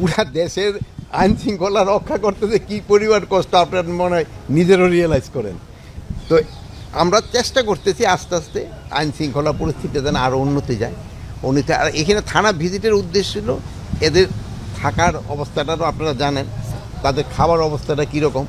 পুরা দেশের আইন শৃঙ্খলা রক্ষা করতে যে কী পরিমাণ কষ্ট আপনার মনে হয় নিজেরও রিয়েলাইজ করেন। তো আমরা চেষ্টা করতেছি আস্তে আস্তে আইন শৃঙ্খলা পরিস্থিতি যেন আরও উন্নতি যায়, উন্নতি। আর এখানে থানা ভিজিটের উদ্দেশ্য ছিল এদের থাকার অবস্থাটাও আপনারা জানেন, তাদের খাবার অবস্থাটা কীরকম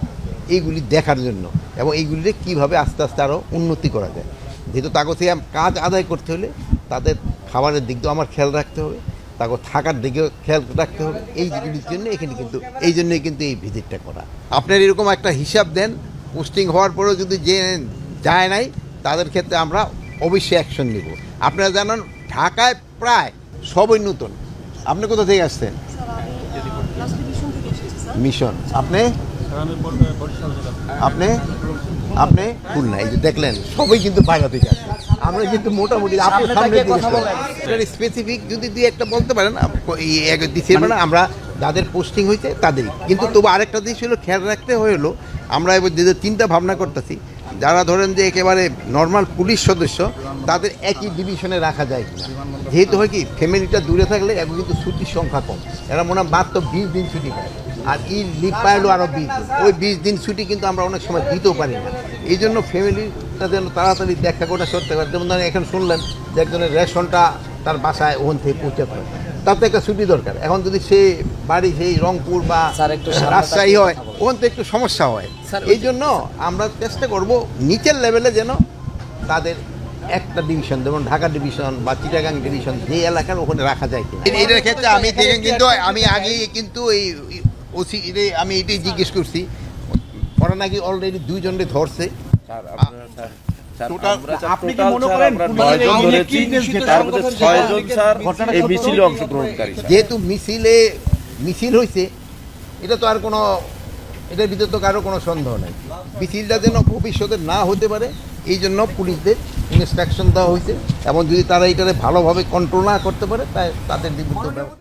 এইগুলি দেখার জন্য, এবং এইগুলিতে কীভাবে আস্তে আস্তে আরও উন্নতি করা যায়। যেহেতু তাকে কাজ আদায় করতে হলে তাদের খাবারের দিক দিয়েও আমার খেয়াল রাখতে হবে, তাকে থাকার দিকেও খেয়াল রাখতে হবে। এইগুলির জন্য এখানে কিন্তু এই জন্যই কিন্তু এই ভিজিটটা করা। আপনার এরকম একটা হিসাব দেন, পোস্টিং হওয়ার পরেও যদি যে যায় নাই তাদের ক্ষেত্রে আমরা অবশ্যই অ্যাকশন নেব। আপনারা জানেন ঢাকায় প্রায় সবই নতুন। আপনি কোথা থেকে আসছেন? মিশন। আপনি আপনি আপনি খুলনা। এই যে দেখলেন সবই কিন্তু বাইরে থেকে আসছে। আমরা কিন্তু মোটামুটি আপনার সামনে স্পেসিফিক যদি দুই একটা বলতে পারেন দিচ্ছি না, আমরা যাদের পোস্টিং হয়েছে তাদেরই। কিন্তু তবু আরেকটা দিক ছিল খেয়াল রাখতে হলো, আমরা এবার যে চিন্তা ভাবনা করতেছি যারা ধরেন যে একেবারে নর্মাল পুলিশ সদস্য তাদের একই ডিভিশনে রাখা যায় কিনা। যেহেতু হয় কি ফ্যামিলিটা দূরে থাকলে এখন কিন্তু ছুটির সংখ্যা কম, এরা মনে হয় মাত্র 20 দিন ছুটি পায়, আর লিভ পাইলো আরও 20 দিন। ওই 20 দিন ছুটি কিন্তু আমরা অনেক সময় দিতেও পারি না। এই জন্য ফ্যামিলিটা যেন তাড়াতাড়ি দেখা করে করতে পারে। যেমন ধরেন এখন শুনলেন যে একজনের রেশনটা তার বাসায় ওখান থেকে পৌঁছাতে হয়, তার তো একটা ছুটি দরকার। এখন যদি সে বাড়ি সেই রংপুর বা রাজশাহী হয় ওখান থেকে একটু সমস্যা হয়। এই জন্য আমরা চেষ্টা করব নিচের লেভেলে যেন তাদের একটা ডিভিশন, যেমন ঢাকা ডিভিশন বা চিটাগাং ডিভিশন যে এলাকার ওখানে রাখা যায় কিনা। এটার ক্ষেত্রে আমি দেখেন কিন্তু আমি আগেই কিন্তু এই ওসি আমি এটাই জিজ্ঞেস করছি, ওরা নাকি অলরেডি 2 জনকে ধরছে। যেহেতু মিছিল হয়েছে, এটা তো আর কোনো, এটার ভিতরে তো কারো কোনো সন্দেহ নাই। মিছিলটা যেন ভবিষ্যতে না হতে পারে এই জন্য পুলিশদের ইনস্ট্রাকশন দেওয়া হয়েছে, এবং যদি তারা এটাকে ভালোভাবে কন্ট্রোল না করতে পারে তাই তাদের বিরুদ্ধে ব্যবস্থা।